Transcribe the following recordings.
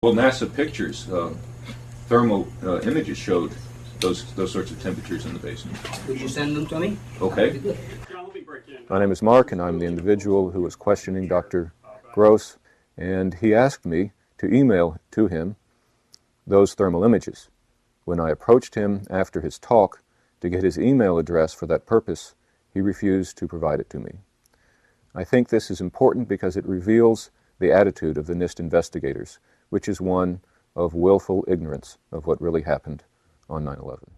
Well, NASA pictures, thermal images showed those sorts of temperatures in the basement. Would you send them to me? Okay. My name is Mark, and I'm the individual who was questioning Dr. Gross, and he asked me to email to him those thermal images. When I approached him after his talk to get his email address for that purpose, he refused to provide it to me. I think this is important because it reveals the attitude of the NIST investigators, which is one of willful ignorance of what really happened on 9/11.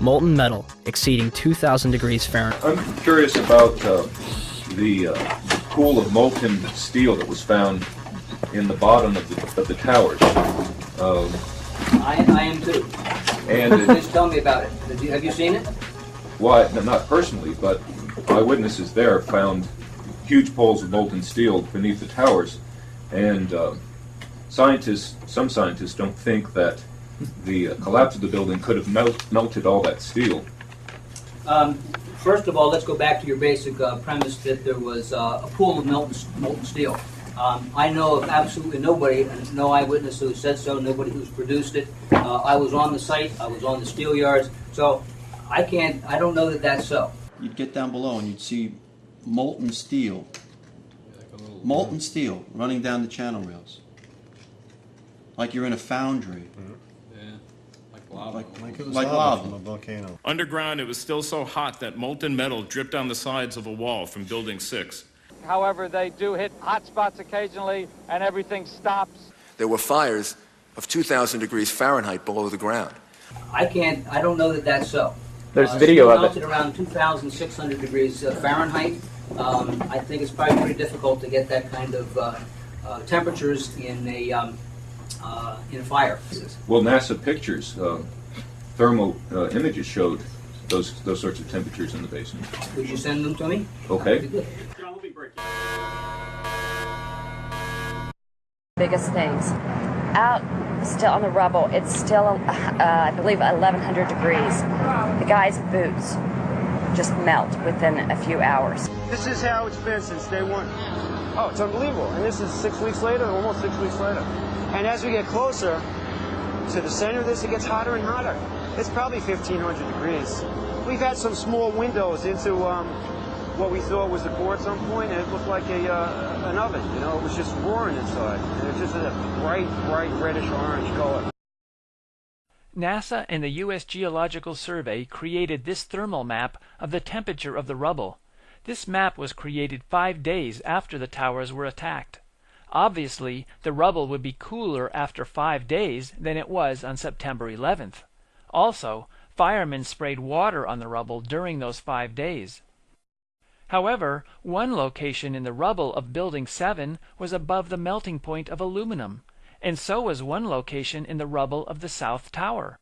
Molten metal exceeding 2,000 degrees Fahrenheit. I'm curious about the pool of molten steel that was found in the bottom of the towers. I am too. And Just tell me about it. Have you seen it? Well, not personally, but eyewitnesses there found huge poles of molten steel beneath the towers, and some scientists don't think that the collapse of the building could have melted all that steel. First of all, let's go back to your basic premise that there was a pool of molten steel. I know of absolutely nobody, and no eyewitness who said so, nobody who's produced it. I was on the site, I was on the steel yards, so I don't know that that's so. You'd get down below and you'd see molten steel running down the channel rails. Like you're in a foundry. Like it was Like lava lava. from a volcano. Underground, it was still so hot that molten metal dripped down the sides of a wall from Building 6. However, they do hit hot spots occasionally, and everything stops. There were fires of 2,000 degrees Fahrenheit below the ground. I don't know that that's so. There's video of it. Melted around 2,600 degrees Fahrenheit. I think it's probably pretty difficult to get that kind of temperatures in a fire. Well, NASA pictures, thermal images showed those sorts of temperatures in the basement. Would you send them to me? Okay. Biggest things. Out still on the rubble, it's still, I believe, 1,100 degrees. The guy's boots just melt within a few hours. This is how it's been since day one. Oh, it's unbelievable. And this is 6 weeks later, almost 6 weeks later. And as we get closer to the center of this, it gets hotter and hotter. It's probably 1,500 degrees. We've had some small windows into what we thought was the core at some point, and it looked like an oven. You know, it was just roaring inside. And it's just a bright reddish-orange color. NASA and the U.S. Geological Survey created this thermal map of the temperature of the rubble. This map was created 5 days after the towers were attacked. Obviously, the rubble would be cooler after 5 days than it was on September 11th. Also, firemen sprayed water on the rubble during those 5 days. However, one location in the rubble of Building 7 was above the melting point of aluminum, and so was one location in the rubble of the South Tower.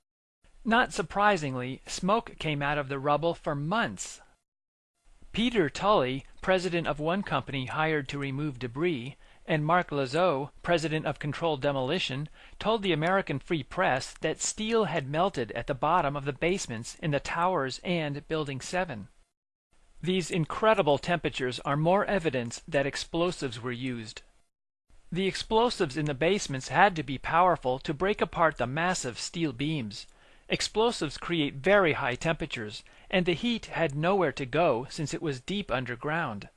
Not surprisingly, smoke came out of the rubble for months. Peter Tully, president of one company hired to remove debris, and Mark Lazo, president of Controlled Demolition, told the American Free Press that steel had melted at the bottom of the basements in the towers and Building 7. These incredible temperatures are more evidence that explosives were used. The explosives in the basements had to be powerful to break apart the massive steel beams. Explosives create very high temperatures, and the heat had nowhere to go since it was deep underground.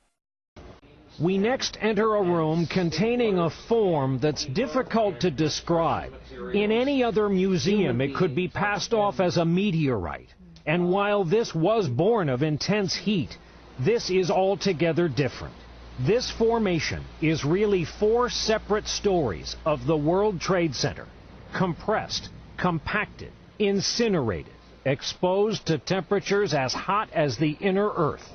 We next enter a room containing a form that's difficult to describe. In any other museum, it could be passed off as a meteorite. And while this was born of intense heat, this is altogether different. This formation is really 4 separate stories of the World Trade Center, compressed, compacted, incinerated, exposed to temperatures as hot as the inner Earth.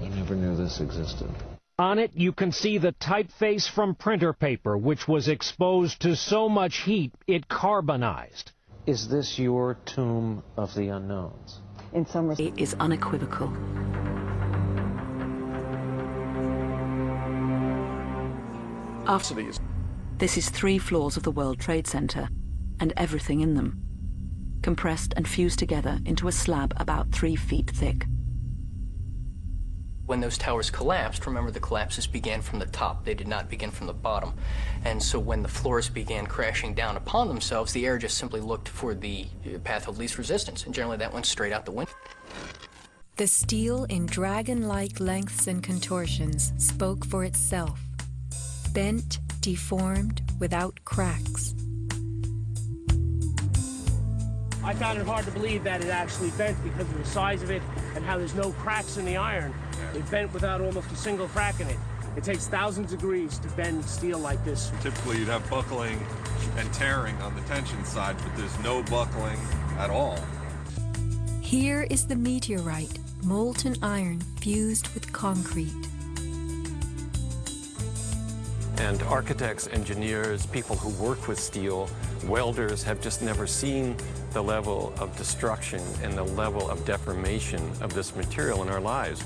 I never knew this existed. On it, you can see the typeface from printer paper, which was exposed to so much heat it carbonized. Is this your tomb of the unknowns? In some respects, it is unequivocal. After these, this is 3 floors of the World Trade Center, and everything in them, compressed and fused together into a slab about 3 feet thick. When those towers collapsed, remember the collapses began from the top. They did not begin from the bottom. And so when the floors began crashing down upon themselves, the air just simply looked for the path of least resistance, and generally that went straight out the window. The steel in dragon-like lengths and contortions spoke for itself. Bent, deformed, without cracks. I found it hard to believe that it actually bent because of the size of it and how there's no cracks in the iron. It bent without almost a single crack in it. It takes thousands of degrees to bend steel like this. Typically you'd have buckling and tearing on the tension side, but there's no buckling at all. Here is the meteorite, molten iron fused with concrete. And architects, engineers, people who work with steel, welders have just never seen the level of destruction and the level of deformation of this material in our lives.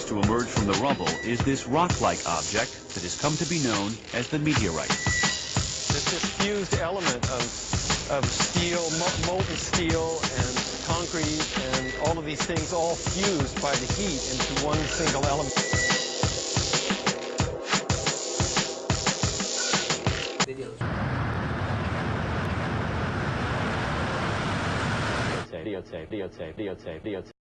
To emerge from the rubble is this rock-like object that has come to be known as the meteorite. It's this fused element of steel, molten steel and concrete and all of these things all fused by the heat into one single element. Videotape.